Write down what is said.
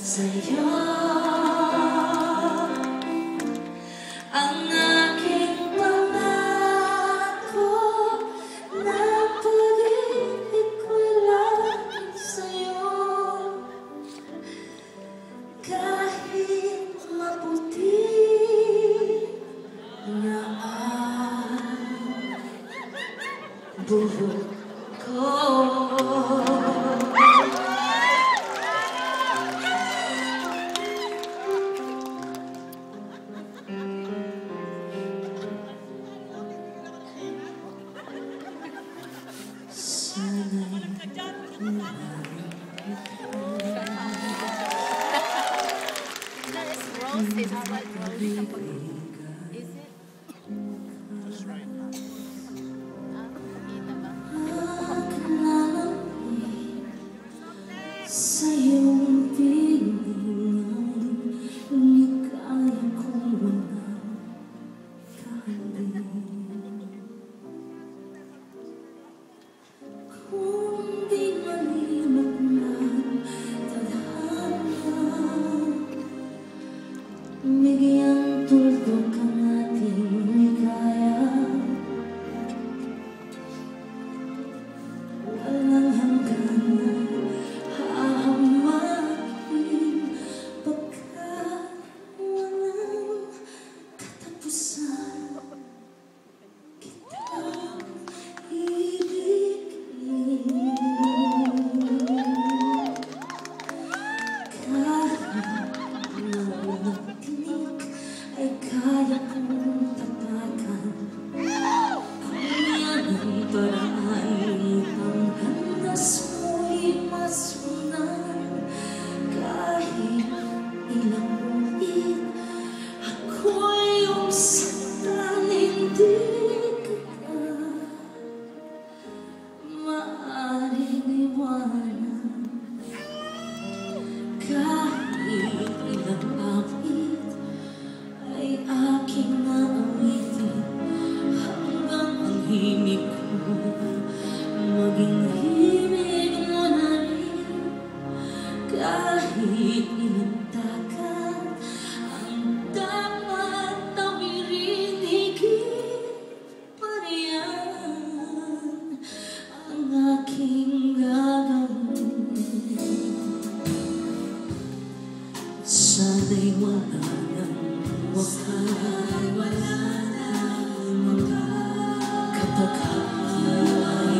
sa'yo ang aking pangako na pag-ibig ko'y laging sa'yo. Kahit maputi na ang buhok ko. Is how like roast is it? That's right. Sa iyong piling, ligaya kong walang kahalin. Kung di malimot ng tadhana, bigyang tuldok ang ating ligaya. Walang hangganan, hahamakin pagkat walang katapusan. Kitang ibigin kahit na walang tinik ay kaya kong tatakan. Kung yan ang paraan ang landas mo'y masunan, kahit ilang ulit ako'y iyong saktan, hindi kita maaaring iwanan. Kahit ilang awit ay aking naawitin, hanggang ang himig ko maging himig mo na rin. Kahit ilang takat ang dapat tawirin, higit pa riyan ang aking gagawin. Sana'y wala ng wakas kapag ay